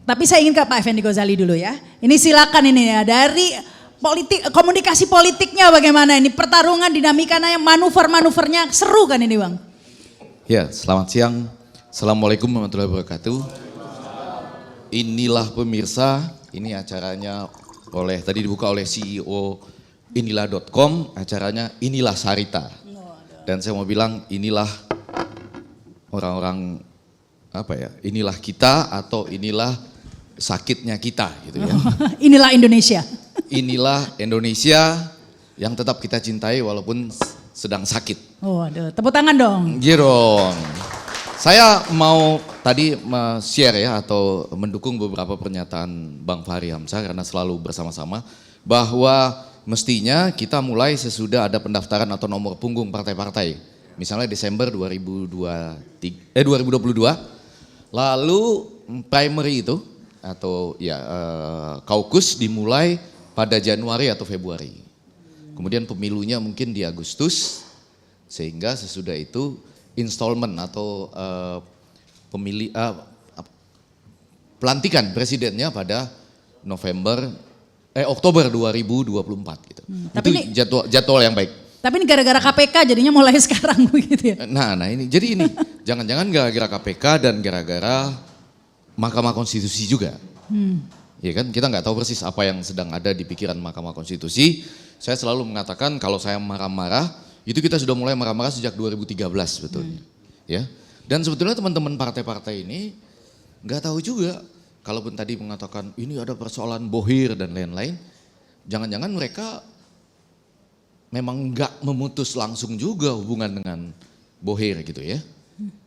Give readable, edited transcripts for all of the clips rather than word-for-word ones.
Tapi saya ingin ke Pak Effendi Ghazali dulu ya. Ini silakan ini ya, dari politik, komunikasi politiknya bagaimana ini, pertarungan dinamikanya, manuver-manuvernya seru kan ini Bang? Ya, selamat siang. Assalamualaikum warahmatullahi wabarakatuh. Inilah pemirsa, ini acaranya tadi dibuka oleh CEO inilah.com, acaranya Inilah Sarita. Dan saya mau bilang inilah orang-orang inilah kita atau inilah sakitnya kita gitu ya. Inilah Indonesia. Inilah Indonesia yang tetap kita cintai walaupun sedang sakit. Oh, aduh, tepuk tangan dong. Iya dong. Saya mau tadi share ya atau mendukung beberapa pernyataan Bang Fahri Hamzah karena selalu bersama-sama bahwa mestinya kita mulai sesudah ada pendaftaran atau nomor punggung partai-partai. Misalnya Desember 2022, lalu primary itu atau ya kaukus dimulai pada Januari atau Februari. Kemudian pemilunya mungkin di Agustus, sehingga sesudah itu installment atau pelantikan presidennya pada Oktober 2024 gitu. Tapi itu jadwal yang baik. Tapi ini gara-gara KPK jadinya mulai sekarang begitu ya. Nah ini jadi ini jangan-jangan gara-gara KPK dan gara-gara Mahkamah Konstitusi juga. Ya kan, kita nggak tahu persis apa yang sedang ada di pikiran Mahkamah Konstitusi. Saya selalu mengatakan kalau saya marah-marah, itu kita sudah mulai marah-marah sejak 2013 sebetulnya. Ya. Dan sebetulnya teman-teman partai-partai ini nggak tahu juga, kalaupun tadi mengatakan ini ada persoalan bohir dan lain-lain, jangan-jangan mereka memang nggak memutus langsung juga hubungan dengan bohir gitu ya.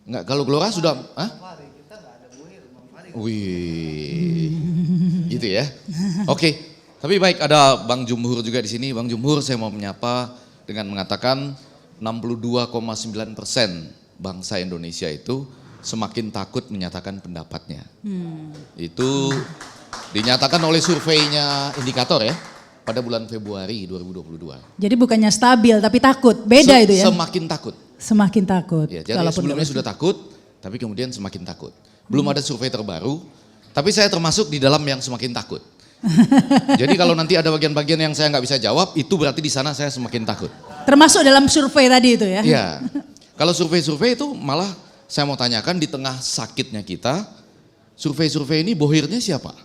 Nggak, kalau Gelora sudah, wih, gitu ya. Oke. Tapi baik, ada Bang Jumhur juga di sini. Bang Jumhur, saya mau menyapa dengan mengatakan 62,9% bangsa Indonesia itu semakin takut menyatakan pendapatnya. Itu dinyatakan oleh surveinya Indikator ya pada bulan Februari 2022. Jadi bukannya stabil tapi takut, beda itu ya? Semakin takut. Semakin takut. Ya, jadi sebelumnya sudah takut, tapi kemudian semakin takut. Belum ada survei terbaru, tapi saya termasuk di dalam yang semakin takut. Jadi kalau nanti ada bagian-bagian yang saya nggak bisa jawab, itu berarti di sana saya semakin takut. Termasuk dalam survei tadi itu ya? Iya. Kalau survei-survei itu malah saya mau tanyakan di tengah sakitnya kita, survei-survei ini bohirnya siapa?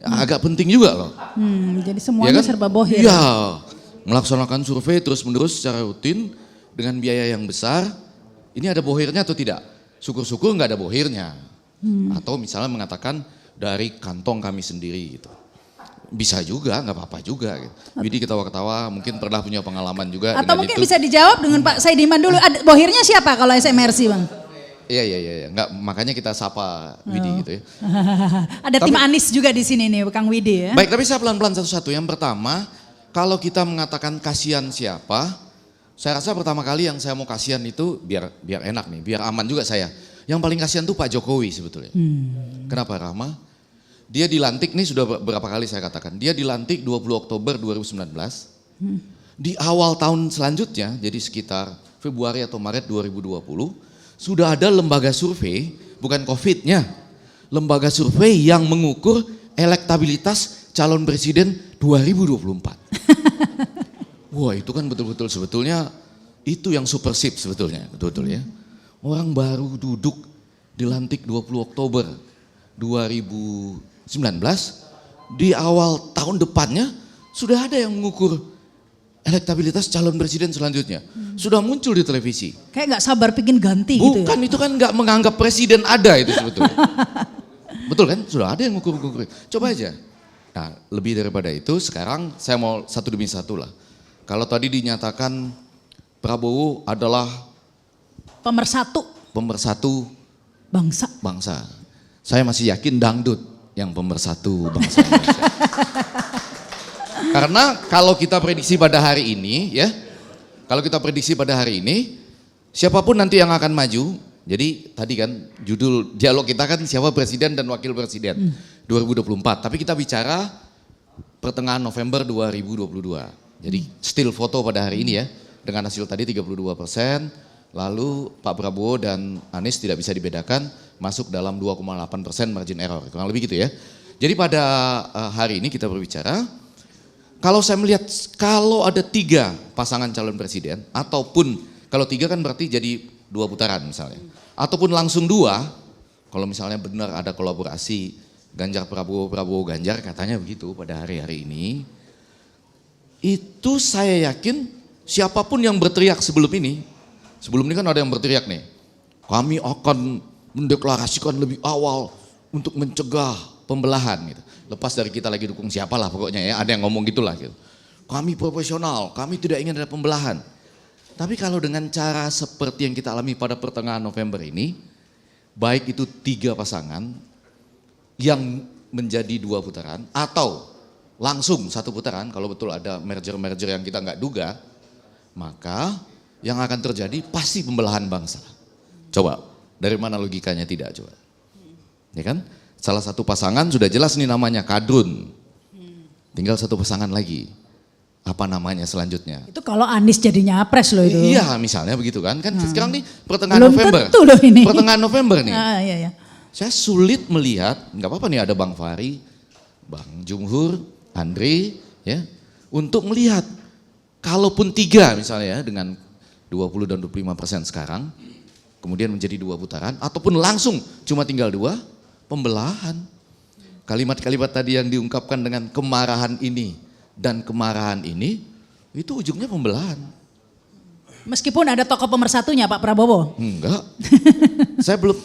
Agak penting juga loh. Jadi semuanya ya kan? Serba bohir. Iya. Melaksanakan survei terus-menerus secara rutin dengan biaya yang besar. Ini ada bohirnya atau tidak? Syukur-syukur nggak ada bohirnya. Atau misalnya mengatakan dari kantong kami sendiri gitu. Bisa juga, nggak apa-apa juga. Gitu. Widi ketawa-ketawa, mungkin pernah punya pengalaman juga. Atau mungkin itu bisa dijawab dengan Pak Saidiman dulu. Bohirnya siapa kalau SMRC Bang? Iya. Nggak, makanya kita sapa Widi gitu ya. Ada tim Anies juga di sini nih, Kang Widi ya. Baik, tapi saya pelan-pelan satu-satu. Yang pertama, kalau kita mengatakan kasihan siapa, saya rasa pertama kali yang saya mau kasihan itu biar enak nih, biar aman juga saya. Yang paling kasihan tuh Pak Jokowi sebetulnya. Kenapa Rama? Dia dilantik, nih sudah berapa kali saya katakan, dia dilantik 20 Oktober 2019. Di awal tahun selanjutnya, jadi sekitar Februari atau Maret 2020, sudah ada lembaga survei, bukan COVID-nya, lembaga survei yang mengukur elektabilitas calon presiden 2024. Wah itu kan betul-betul sebetulnya, itu yang supersip sebetulnya, betul-betul ya. Orang baru duduk dilantik 20 Oktober 2019, di awal tahun depannya sudah ada yang mengukur elektabilitas calon presiden selanjutnya. Sudah muncul di televisi. Kayak nggak sabar pingin ganti gitu ya? Bukan, itu kan nggak menganggap presiden ada itu sebetulnya. Betul kan? Sudah ada yang mengukur. Coba aja. Nah lebih daripada itu sekarang saya mau satu demi satu lah. Kalau tadi dinyatakan Prabowo adalah pemersatu bangsa. Saya masih yakin dangdut yang pemersatu bangsa Indonesia. Karena kalau kita prediksi pada hari ini ya, siapapun nanti yang akan maju, jadi tadi kan judul dialog kita kan siapa presiden dan wakil presiden 2024, tapi kita bicara pertengahan November 2022. Jadi still foto pada hari ini ya, dengan hasil tadi 32%, lalu Pak Prabowo dan Anies tidak bisa dibedakan masuk dalam 2,8% margin error, kurang lebih gitu ya. Jadi pada hari ini kita berbicara, kalau saya melihat kalau ada 3 pasangan calon presiden, ataupun kalau 3 kan berarti jadi 2 putaran misalnya, ataupun langsung 2, kalau misalnya benar ada kolaborasi Ganjar Prabowo, Prabowo Ganjar katanya begitu pada hari-hari ini, itu saya yakin siapapun yang berteriak sebelum ini kan ada yang berteriak nih, kami akan mendeklarasikan lebih awal untuk mencegah pembelahan gitu. Lepas dari kita lagi dukung siapalah pokoknya ya, ada yang ngomong gitulah gitu. Kami profesional, kami tidak ingin ada pembelahan. Tapi kalau dengan cara seperti yang kita alami pada pertengahan November ini, baik itu 3 pasangan yang menjadi 2 putaran atau langsung 1 putaran, kalau betul ada merger-merger yang kita nggak duga, maka yang akan terjadi pasti pembelahan bangsa. Coba, dari mana logikanya tidak coba? Ya kan? Salah satu pasangan sudah jelas nih namanya Kadrun. Tinggal 1 pasangan lagi. Apa namanya selanjutnya? Itu kalau Anies jadi nyapres loh itu. Iya, misalnya begitu kan. Kan sekarang nih pertengahan Belum November. tentu loh ini. Pertengahan November nih. Iya. Saya sulit melihat, nggak apa-apa nih ada Bang Fahri, Bang Jumhur, Andre, ya, untuk melihat kalaupun 3 misalnya ya, dengan 20 dan 25% sekarang, kemudian menjadi 2 putaran, ataupun langsung cuma tinggal 2, pembelahan. Kalimat-kalimat tadi yang diungkapkan dengan kemarahan ini dan kemarahan ini, itu ujungnya pembelahan. Meskipun ada tokoh pemersatunya Pak Prabowo. Enggak, saya belum,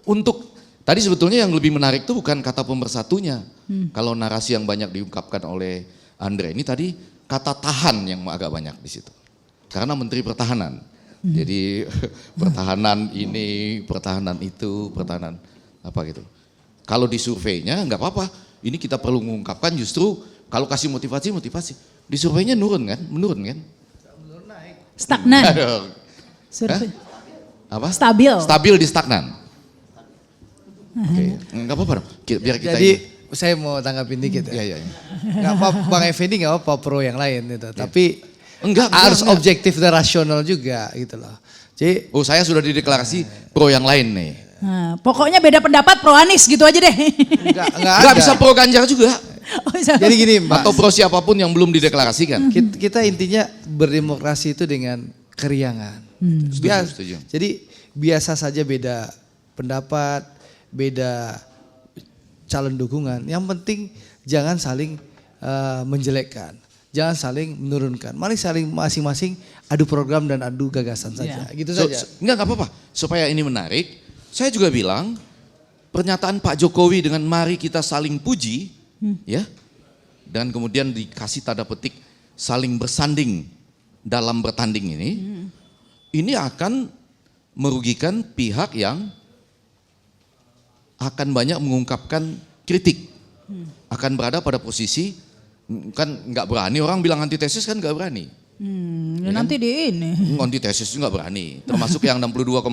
untuk tadi sebetulnya yang lebih menarik itu bukan kata pemersatunya. Kalau narasi yang banyak diungkapkan oleh Andre ini tadi kata tahan yang agak banyak di situ. Karena Menteri Pertahanan. Jadi pertahanan ini, pertahanan itu, pertahanan apa gitu. Kalau di surveinya nggak apa-apa. Ini kita perlu mengungkapkan justru kalau kasih motivasi. Di surveinya menurun kan? Stagnan. Aduh. Survei. Apa? Stabil. Stabil di stagnan. Oke, nggak apa-apa dong. Biar kita Jadi ini. saya mau tanggapin dikit ya. Iya. Nggak apa, Bang Effendi nggak apa pro yang lain gitu. Tapi Enggak, harus enggak. objektif dan rasional juga gitu loh. Jadi Oh, saya sudah dideklarasi pro yang lain nih. Nah, pokoknya beda pendapat pro Anies gitu aja deh. nggak Nggak ada. bisa pro Ganjar juga. Oh, bisa. Jadi gini Mbak, Atau pro siapapun yang belum dideklarasikan. kita intinya berdemokrasi itu dengan keriangan. Setuju. Jadi biasa saja beda pendapat, beda calon dukungan. Yang penting jangan saling menjelekkan, jangan saling menurunkan. Mari saling masing-masing adu program dan adu gagasan saja. Gitu saja. Nggak apa-apa. Supaya ini menarik, saya juga bilang pernyataan Pak Jokowi dengan mari kita saling puji, ya, dan kemudian dikasih tanda petik saling bersanding dalam bertanding ini akan merugikan pihak yang akan banyak mengungkapkan kritik, akan berada pada posisi kan nggak berani, orang bilang antitesis kan nggak berani. Ya nanti di ini. Antitesis nggak berani, termasuk yang 62,9%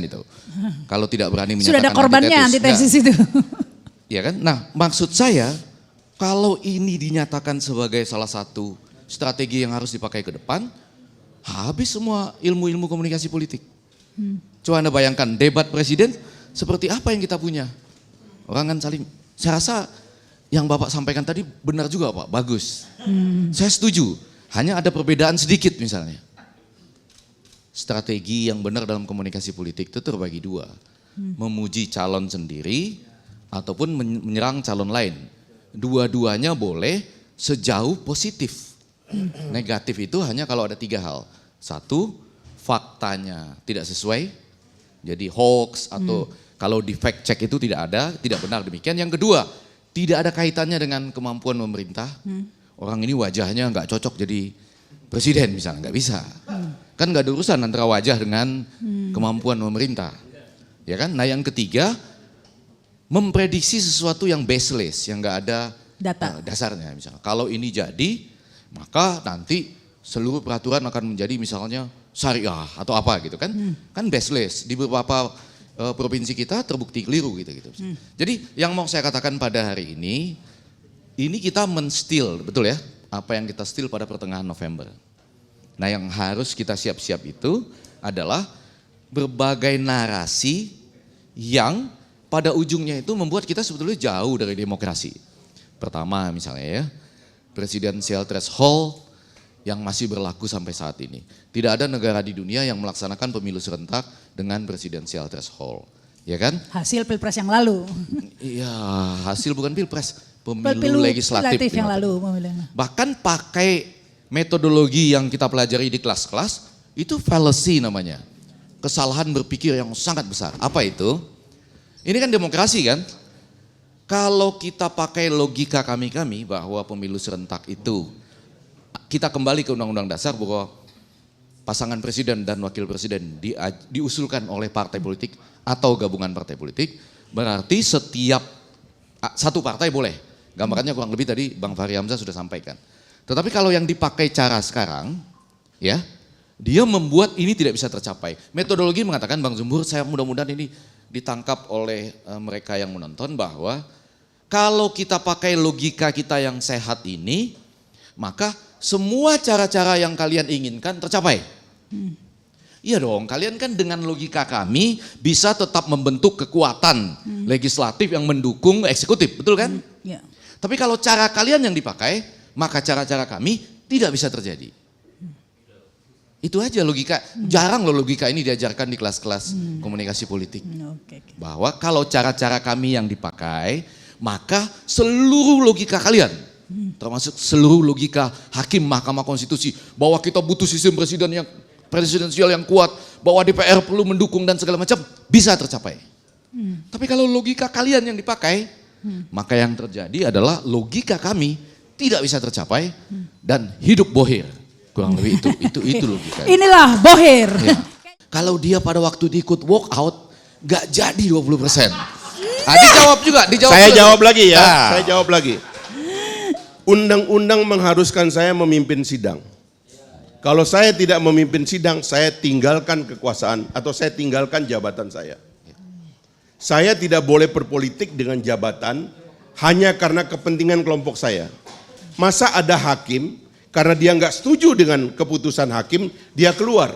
itu. Kalau tidak berani menyatakan Sudah ada korbannya antitesis itu. Ya kan? Nah, maksud saya kalau ini dinyatakan sebagai salah satu strategi yang harus dipakai ke depan, habis semua ilmu-ilmu komunikasi politik. Coba Anda bayangkan debat presiden seperti apa yang kita punya. Orang kan saling, saya rasa yang Bapak sampaikan tadi benar juga Pak, bagus. Saya setuju, hanya ada perbedaan sedikit misalnya. Strategi yang benar dalam komunikasi politik itu terbagi 2. Memuji calon sendiri ataupun menyerang calon lain. Dua-duanya boleh sejauh positif. Negatif itu hanya kalau ada 3 hal. 1, faktanya tidak sesuai, jadi hoax atau kalau di fact check itu tidak ada, tidak benar demikian. Yang kedua, tidak ada kaitannya dengan kemampuan pemerintah. Orang ini wajahnya nggak cocok jadi presiden misalnya, nggak bisa. Kan nggak ada urusan antara wajah dengan kemampuan pemerintah. Ya kan? Nah yang ketiga, memprediksi sesuatu yang baseless, yang nggak ada dasarnya. Misalnya, kalau ini jadi, maka nanti seluruh peraturan akan menjadi misalnya syariah atau apa gitu kan. Kan baseless, di beberapa provinsi kita terbukti keliru gitu. Jadi yang mau saya katakan pada hari ini kita men-steal, betul ya, apa yang kita steal pada pertengahan November. Nah yang harus kita siap-siap itu adalah berbagai narasi yang pada ujungnya itu membuat kita sebetulnya jauh dari demokrasi. Pertama misalnya ya, presidensial threshold yang masih berlaku sampai saat ini. Tidak ada negara di dunia yang melaksanakan pemilu serentak dengan presidensial threshold. Ya kan? Hasil pilpres yang lalu. Iya, hasil bukan pilpres, pemilu legislatif yang lalu. Bahkan pakai metodologi yang kita pelajari di kelas-kelas, itu fallacy namanya. Kesalahan berpikir yang sangat besar. Apa itu? Ini kan demokrasi kan? Kalau kita pakai logika kami-kami bahwa pemilu serentak itu, kita kembali ke Undang-Undang Dasar bahwa pasangan presiden dan wakil presiden diusulkan oleh partai politik atau gabungan partai politik, berarti setiap satu partai boleh. Gambarannya kurang lebih tadi Bang Fahri Hamzah sudah sampaikan. Tetapi kalau yang dipakai cara sekarang, ya, dia membuat ini tidak bisa tercapai. Metodologi mengatakan, Bang Zumbur, saya mudah-mudahan ini ditangkap oleh mereka yang menonton, bahwa kalau kita pakai logika kita yang sehat ini, maka semua cara-cara yang kalian inginkan tercapai. Iya dong, kalian kan dengan logika kami bisa tetap membentuk kekuatan legislatif yang mendukung eksekutif, betul kan? Ya. Tapi kalau cara kalian yang dipakai, maka cara-cara kami tidak bisa terjadi. Itu aja logika, jarang loh logika ini diajarkan di kelas-kelas komunikasi politik. Bahwa kalau cara-cara kami yang dipakai, maka seluruh logika kalian, termasuk seluruh logika hakim Mahkamah Konstitusi, bahwa kita butuh sistem presidensial yang kuat, bahwa DPR perlu mendukung dan segala macam, bisa tercapai. Tapi kalau logika kalian yang dipakai, maka yang terjadi adalah logika kami tidak bisa tercapai dan hidup bohir. Kurang lebih itu logika. Inilah bohir. Ya. Kalau dia pada waktu diikut walk out, gak jadi 20%. Dijawab juga. Saya juga. jawab lagi ya, Nah. saya jawab lagi. Undang-undang mengharuskan saya memimpin sidang. Kalau saya tidak memimpin sidang, saya tinggalkan kekuasaan atau saya tinggalkan jabatan saya. Saya tidak boleh berpolitik dengan jabatan hanya karena kepentingan kelompok saya. Masa ada hakim, karena dia nggak setuju dengan keputusan hakim, dia keluar.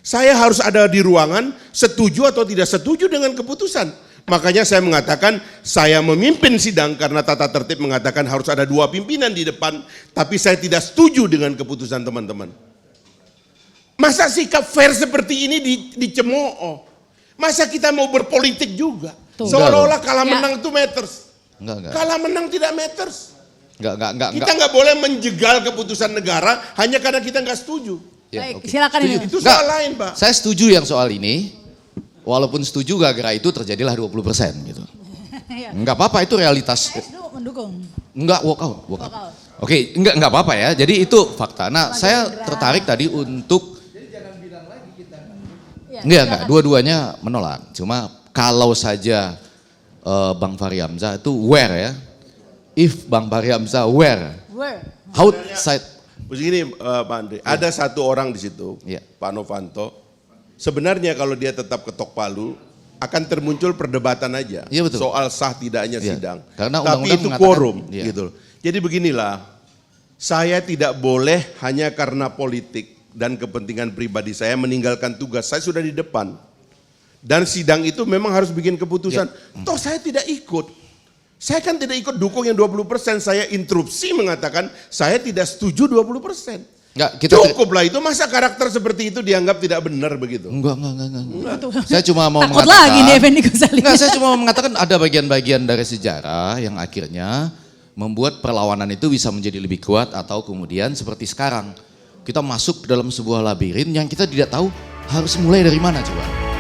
Saya harus ada di ruangan, setuju atau tidak setuju dengan keputusan. Makanya saya mengatakan saya memimpin sidang karena tata tertib mengatakan harus ada 2 pimpinan di depan, tapi saya tidak setuju dengan keputusan teman-teman. Masa sikap fair seperti ini dicemooh? Masa kita mau berpolitik juga? Seolah-olah kalah menang itu matters. Enggak. Kalah menang tidak matters. Enggak. Kita nggak boleh menjegal keputusan negara hanya karena kita nggak setuju. Ya, Baik, oke. silakan Setuju. ini. Itu soal lain, Pak. Saya setuju yang soal ini. Walaupun setuju gara-gara itu terjadilah 20% gitu. Enggak apa-apa, itu realitas. Mendukung. Enggak walk out. Oke, enggak apa-apa ya. Jadi itu fakta. Nah, saya tertarik tadi untuk enggak, dua-duanya menolak. Cuma kalau saja Bang Fahri Hamzah itu where ya. If Bang Fahri Hamzah where outside. Begini Pak Andre, ada satu orang di situ, Iya. Pak Novanto. Sebenarnya kalau dia tetap ketok palu, akan termuncul perdebatan aja. Iya, betul. Soal sah tidaknya Iya. sidang. Karena tapi undang-undang itu mengatakan- quorum iya. gitu. Jadi beginilah, saya tidak boleh hanya karena politik dan kepentingan pribadi saya meninggalkan tugas. Saya sudah di depan. Dan sidang itu memang harus bikin keputusan. Toh saya tidak ikut. Saya kan tidak ikut dukung yang 20%. Saya interupsi mengatakan saya tidak setuju 20%. Enggak, kita Cukuplah itu, masa karakter seperti itu dianggap tidak benar begitu. Enggak. Saya cuma mau Takut mengatakan. lagi nih Effendi Ghazali. Enggak, saya cuma mau mengatakan ada bagian-bagian dari sejarah yang akhirnya membuat perlawanan itu bisa menjadi lebih kuat atau kemudian seperti sekarang. Kita masuk ke dalam sebuah labirin yang kita tidak tahu harus mulai dari mana coba.